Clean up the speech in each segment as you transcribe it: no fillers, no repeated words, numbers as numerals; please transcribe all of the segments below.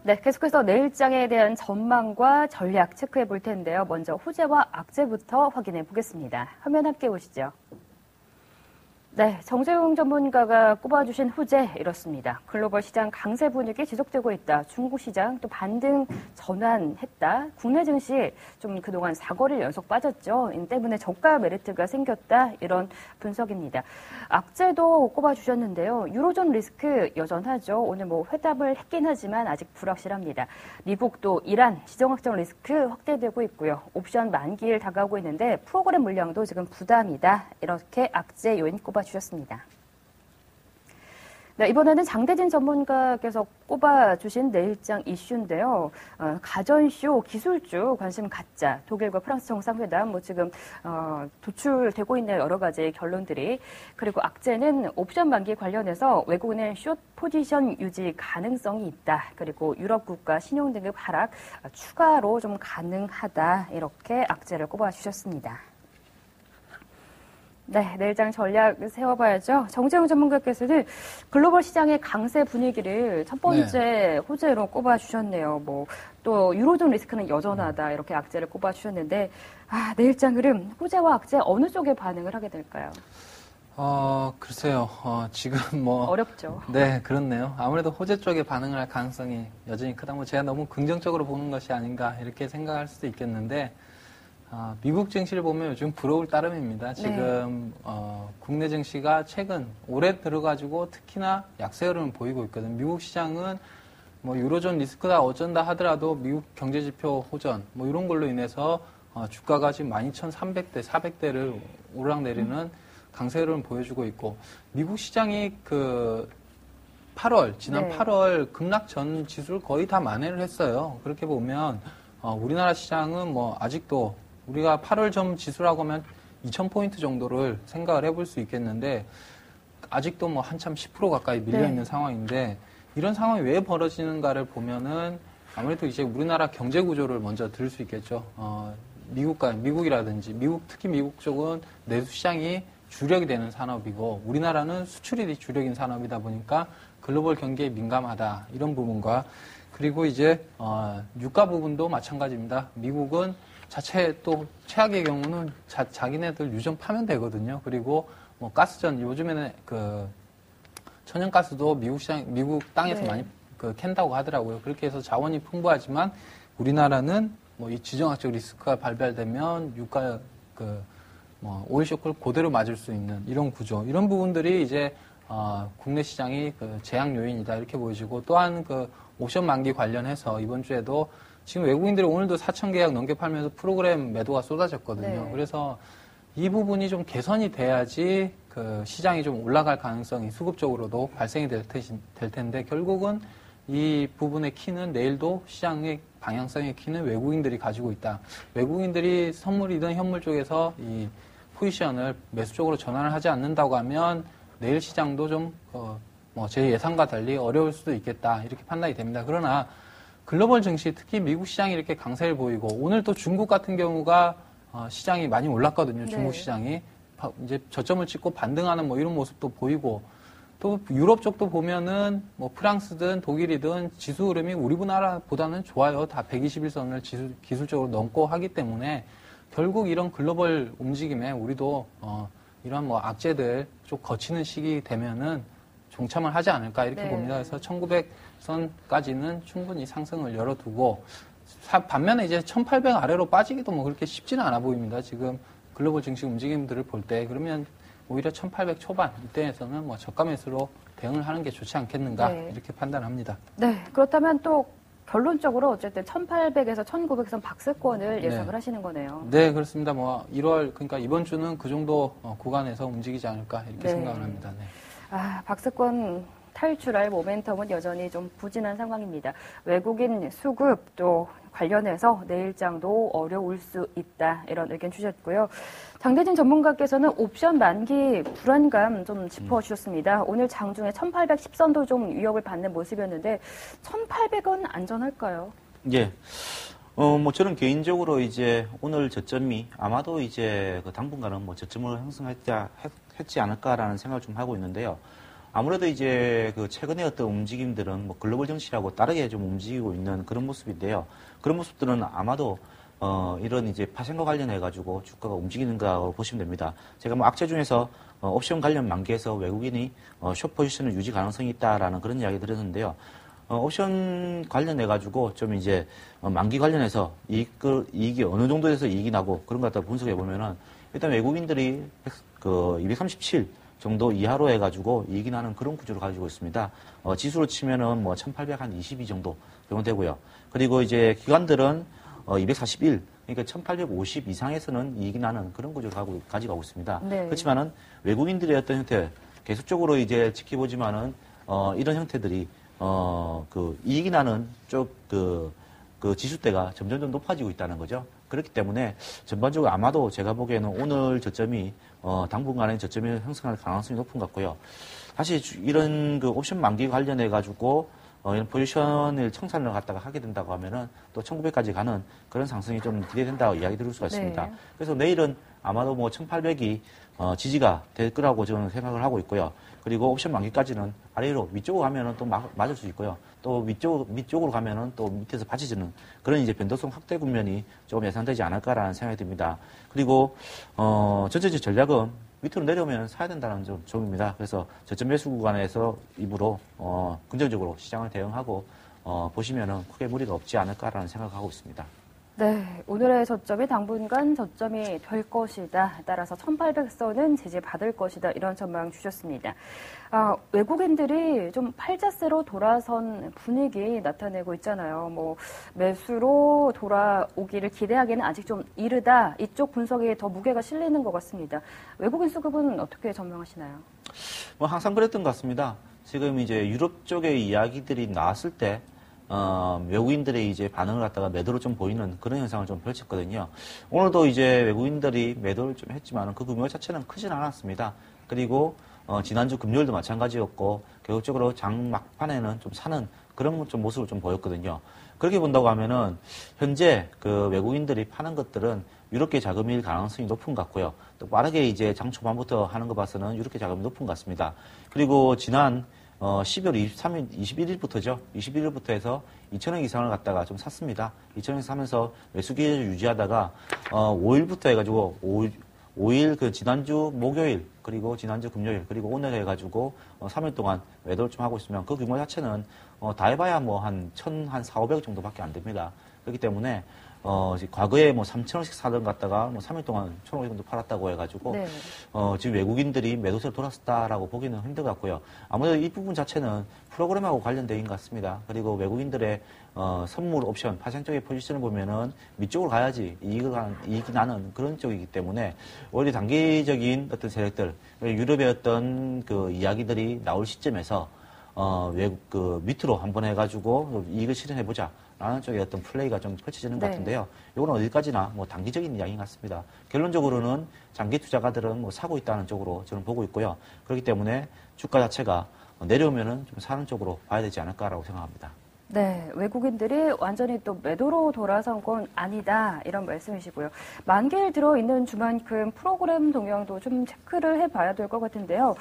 네, 계속해서 내일장에 대한 전망과 전략 체크해 볼 텐데요. 먼저 호재와 악재부터 확인해 보겠습니다. 화면 함께 보시죠. 네, 정세용 전문가가 꼽아주신 호재 이렇습니다. 글로벌 시장 강세 분위기 지속되고 있다. 중국 시장 또 반등 전환했다. 국내 증시 좀 그동안 4거래일 연속 빠졌죠. 이 때문에 저가 메리트가 생겼다. 이런 분석입니다. 악재도 꼽아주셨는데요. 유로존 리스크 여전하죠. 오늘 회담을 했긴 하지만 아직 불확실합니다. 미국도 이란 지정학적 리스크 확대되고 있고요. 옵션 만기일 다가오고 있는데 프로그램 물량도 지금 부담이다. 이렇게 악재 요인 꼽아주셨습니다. 네, 이번에는 장대진 전문가께서 꼽아주신 내일장 이슈인데요. 가전쇼 기술주 관심 갖자. 독일과 프랑스 정상회담 지금 도출되고 있는 여러 가지 결론들이. 그리고 악재는 옵션 만기 관련해서 외국인의 숏 포지션 유지 가능성이 있다. 그리고 유럽 국가 신용등급 하락 추가로 좀 가능하다. 이렇게 악재를 꼽아주셨습니다. 네, 내일장 전략 세워봐야죠. 정재용 전문가께서는 글로벌 시장의 강세 분위기를 첫 번째 호재로 꼽아주셨네요. 또 유로존 리스크는 여전하다 이렇게 악재를 꼽아주셨는데 내일장 흐름 호재와 악재 어느 쪽에 반응을 하게 될까요? 글쎄요. 지금 어렵죠. 네, 그렇네요. 아무래도 호재 쪽에 반응을 할 가능성이 여전히 크다. 제가 너무 긍정적으로 보는 것이 아닌가 이렇게 생각할 수도 있겠는데. 미국 증시를 보면 요즘 부러울 따름입니다. 지금 국내 증시가 최근 올해 들어가지고 특히나 약세 흐름을 보이고 있거든요. 미국 시장은 유로존 리스크다 어쩐다 하더라도 미국 경제지표 호전 이런 걸로 인해서 주가가 지금 12,300대, 400대를 오르락내리는 강세 흐름을 보여주고 있고 미국 시장이 지난 8월 급락 전 지수를 거의 다 만회를 했어요. 그렇게 보면 우리나라 시장은 아직도 우리가 8월 전 지수라고 하면 2,000포인트 정도를 생각을 해볼 수 있겠는데 아직도 한참 10% 가까이 밀려있는 상황인데 이런 상황이 왜 벌어지는가를 보면은 아무래도 이제 우리나라 경제 구조를 먼저 들을 수 있겠죠. 미국이라든지 특히 미국 쪽은 내수 시장이 주력이 되는 산업이고 우리나라는 수출이 주력인 산업이다 보니까 글로벌 경기에 민감하다 이런 부분과 그리고 이제 유가 부분도 마찬가지입니다. 미국은 자체 또 최악의 경우는 자기네들 유전 파면 되거든요. 그리고 가스전 요즘에는 천연가스도 미국 땅에서 많이 캔다고 하더라고요. 그렇게 해서 자원이 풍부하지만 우리나라는 이 지정학적 리스크가 발발되면 유가 오일 쇼크를 그대로 맞을 수 있는 이런 구조, 이런 부분들이 이제 국내 시장이 제약 요인이다 이렇게 보여지고 또한 옵션 만기 관련해서 이번 주에도 지금 외국인들이 오늘도 4,000계약 넘게 팔면서 프로그램 매도가 쏟아졌거든요. 그래서 이 부분이 좀 개선이 돼야지 시장이 좀 올라갈 가능성이 수급적으로도 발생이 될 텐데 결국은 이 부분의 키는 내일도 시장의 방향성의 키는 외국인들이 가지고 있다. 외국인들이 선물이든 현물 쪽에서 이 포지션을 매수 쪽으로 전환을 하지 않는다고 하면 내일 시장도 좀 제 예상과 달리 어려울 수도 있겠다 이렇게 판단이 됩니다. 그러나 글로벌 증시 특히 미국 시장이 이렇게 강세를 보이고 오늘 또 중국 같은 경우가 시장이 많이 올랐거든요. 중국 시장이 이제 저점을 찍고 반등하는 이런 모습도 보이고 또 유럽 쪽도 보면은 프랑스든 독일이든 지수 흐름이 우리나라보다는 좋아요. 다 121선을 기술적으로 넘고 하기 때문에 결국 이런 글로벌 움직임에 우리도 이런 악재들 좀 거치는 시기 되면은 종참을 하지 않을까 이렇게 봅니다. 그래서 1900선까지는 충분히 상승을 열어두고 반면에 이제 1800 아래로 빠지기도 그렇게 쉽지는 않아 보입니다. 지금 글로벌 증시 움직임들을 볼 때 그러면 오히려 1800 초반 이때에서는 저가 매수로 대응을 하는 게 좋지 않겠는가 이렇게 판단합니다. 네, 그렇다면 또 결론적으로 어쨌든 1800에서 1900선 박스권을 예상을 하시는 거네요. 네, 그렇습니다. 1월 그러니까 이번 주는 그 정도 구간에서 움직이지 않을까 이렇게 생각을 합니다. 박스권 탈출할 모멘텀은 여전히 좀 부진한 상황입니다. 외국인 수급 또 관련해서 내일장도 어려울 수 있다 이런 의견 주셨고요. 장대진 전문가께서는 옵션 만기 불안감 좀 짚어주셨습니다. 오늘 장중에 1810선도 좀 위협을 받는 모습이었는데 1800은 안전할까요? 예. 저는 개인적으로 이제 오늘 저점이 아마도 이제 당분간은 저점을 형성했지 않을까라는 생각을 좀 하고 있는데요. 아무래도 이제 그 최근에 어떤 움직임들은 뭐 글로벌 정치하고 다르게 좀 움직이고 있는 그런 모습인데요. 그런 모습들은 아마도 이런 이제 파생과 관련해 가지고 주가가 움직이는가 보시면 됩니다. 제가 뭐 악재 중에서 옵션 관련 만기에서 외국인이 숏 포지션을 유지 가능성이 있다라는 그런 이야기 드렸는데요. 옵션 관련해 가지고 좀 이제 만기 관련해서 이익이 어느 정도에서 이익이 나고 그런 것 갖다 분석해 보면은 일단 외국인들이 그 237 정도 이하로 해가지고 이익이 나는 그런 구조를 가지고 있습니다. 지수로 치면은 뭐 1822 정도 되고요. 그리고 이제 기관들은 241, 그러니까 1850 이상에서는 이익이 나는 그런 구조를 가져가고 있습니다. 네. 그렇지만은 외국인들의 어떤 형태, 계속적으로 이제 지켜보지만은 이런 형태들이 그 이익이 나는 쪽 그 지수대가 점점 높아지고 있다는 거죠. 그렇기 때문에 전반적으로 아마도 제가 보기에는 오늘 저점이 당분간의 저점이 형성할 가능성이 높은 것 같고요. 사실 이런 그 옵션 만기 관련해 가지고 이런 포지션을 청산을 갖다가 하게 된다고 하면은 또 1900까지 가는 그런 상승이 좀 기대된다고 이야기 드릴 수가 있습니다. 네. 그래서 내일은 아마도 뭐 1800이 지지가 될 거라고 저는 생각을 하고 있고요. 그리고 옵션 만기까지는 아래로 위쪽으로 가면은 또 맞을 수 있고요. 또 밑쪽으로 가면은 또 밑에서 받쳐지는 그런 이제 변동성 확대 국면이 조금 예상되지 않을까라는 생각이 듭니다. 그리고 전체적 전략은 밑으로 내려오면 사야 된다는 점입니다. 그래서 저점 매수 구간에서 입으로 긍정적으로 시장을 대응하고 보시면은 크게 무리가 없지 않을까라는 생각을 하고 있습니다. 네, 오늘의 저점이 당분간 저점이 될 것이다. 따라서 1800선은 지지받을 것이다. 이런 전망 주셨습니다. 외국인들이 좀 팔자세로 돌아선 분위기 나타내고 있잖아요. 뭐 매수로 돌아오기를 기대하기는 아직 좀 이르다. 이쪽 분석에 더 무게가 실리는 것 같습니다. 외국인 수급은 어떻게 전망하시나요? 뭐 항상 그랬던 것 같습니다. 지금 이제 유럽 쪽의 이야기들이 나왔을 때 외국인들의 이제 반응을 갖다가 매도로 좀 보이는 그런 현상을 좀 펼쳤거든요. 오늘도 이제 외국인들이 매도를 좀 했지만 그 규모 자체는 크진 않았습니다. 그리고 지난주 금요일도 마찬가지였고 결국적으로 장 막판에는 좀 사는 그런 좀 모습을 좀 보였거든요. 그렇게 본다고 하면은 현재 그 외국인들이 파는 것들은 유럽계 자금일 가능성이 높은 것 같고요. 또 빠르게 이제 장 초반부터 하는 거 봐서는 유럽계 자금이 높은 것 같습니다. 그리고 지난 12월 21일부터죠. 21일부터 해서 2,000원 이상을 갖다가 좀 샀습니다. 2,000원 사면서 매수 기회를 유지하다가 5일부터 해가지고 5일 그 지난주 목요일 그리고 지난주 금요일 그리고 오늘 해가지고 3일 동안 매도를 좀 하고 있으면 그 규모 자체는 다 해봐야 뭐 한 1,400 정도밖에 안 됩니다. 그렇기 때문에 과거에 뭐 3,000원씩 사던 갔다가 뭐 3일 동안 1,500 정도 팔았다고 해가지고 네. 지금 외국인들이 매도세로 돌았다라고 보기는 힘들 것 같고요. 아무래도 이 부분 자체는 프로그램하고 관련된 것 같습니다. 그리고 외국인들의 선물 옵션 파생 쪽의 포지션을 보면은 밑쪽으로 가야지 이익이 나는 그런 쪽이기 때문에 오히려 단기적인 어떤 세력들 유럽의 어떤 그 이야기들이 나올 시점에서 외국 그 밑으로 한번 해가지고 이익을 실현해보자. 라는 쪽에 어떤 플레이가 좀 펼쳐지는 것 네. 같은데요. 이거는 어디까지나 뭐 단기적인 이야기인 것 같습니다. 결론적으로는 장기 투자가들은 뭐 사고 있다는 쪽으로 저는 보고 있고요. 그렇기 때문에 주가 자체가 내려오면은 좀 사는 쪽으로 봐야 되지 않을까라고 생각합니다. 네, 외국인들이 완전히 또 매도로 돌아선 건 아니다 이런 말씀이시고요. 만기일 들어있는 주만큼 프로그램 동향도 좀 체크를 해봐야 될 것 같은데요.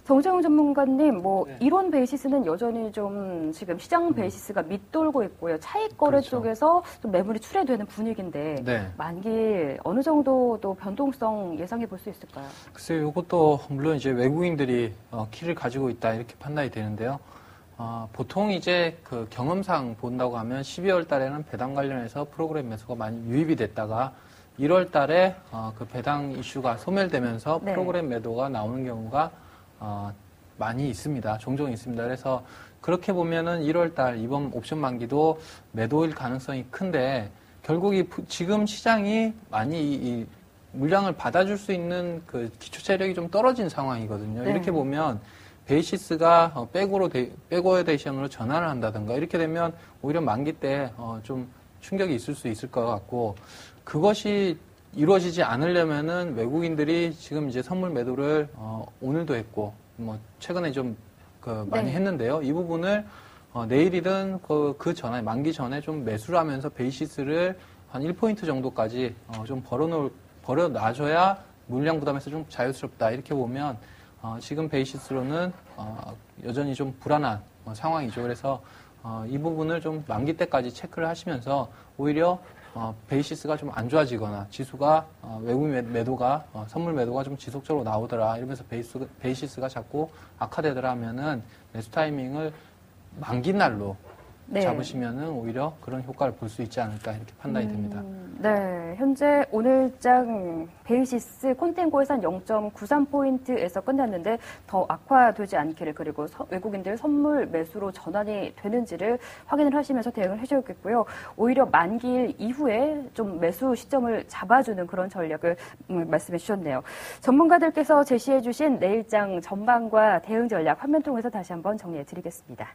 정재웅 전문가님, 뭐 네. 이론 베이시스는 여전히 좀 지금 시장 베이시스가 밑돌고 있고요. 차익 거래 그렇죠. 쪽에서 좀 매물이 출회되는 분위기인데 네. 만기일 어느 정도 또 변동성 예상해 볼 수 있을까요? 글쎄요, 이것도 물론 이제 외국인들이 키를 가지고 있다 이렇게 판단이 되는데요. 보통 이제 그 경험상 본다고 하면 12월 달에는 배당 관련해서 프로그램 매수가 많이 유입이 됐다가 1월 달에 그 배당 이슈가 소멸되면서 네. 프로그램 매도가 나오는 경우가 많이 있습니다. 종종 있습니다. 그래서 그렇게 보면은 1월 달 이번 옵션 만기도 매도일 가능성이 큰데 결국 지금 시장이 많이 이 물량을 받아줄 수 있는 그 기초 체력이 좀 떨어진 상황이거든요. 네. 이렇게 보면 베이시스가 백오어데이션으로 전환을 한다든가 이렇게 되면 오히려 만기 때 좀 충격이 있을 수 있을 것 같고 그것이 이루어지지 않으려면은 외국인들이 지금 이제 선물 매도를 오늘도 했고 뭐 최근에 좀 많이 네. 했는데요. 이 부분을 내일이든 그 전에 만기 전에 좀 매수를 하면서 베이시스를 한 1포인트 정도까지 좀 벌어놔줘야 물량 부담에서 좀 자유스럽다 이렇게 보면 지금 베이시스로는 여전히 좀 불안한 상황이죠. 그래서 이 부분을 좀 만기 때까지 체크를 하시면서 오히려 베이시스가 좀 안 좋아지거나 지수가 외국인 매도가 선물 매도가 좀 지속적으로 나오더라 이러면서 베이시스가 자꾸 악화되더라 하면은 매수 타이밍을 만기 날로 네. 잡으시면은 오히려 그런 효과를 볼 수 있지 않을까 이렇게 판단이 됩니다. 네, 현재 오늘장 베이시스 콘텐고에서 한 0.93포인트에서 끝났는데 더 악화되지 않기를 그리고 외국인들 선물 매수로 전환이 되는지를 확인을 하시면서 대응을 해주셨겠고요. 오히려 만기일 이후에 좀 매수 시점을 잡아주는 그런 전략을 말씀해 주셨네요. 전문가들께서 제시해 주신 내일장 전망과 대응 전략 화면 통해서 다시 한번 정리해 드리겠습니다.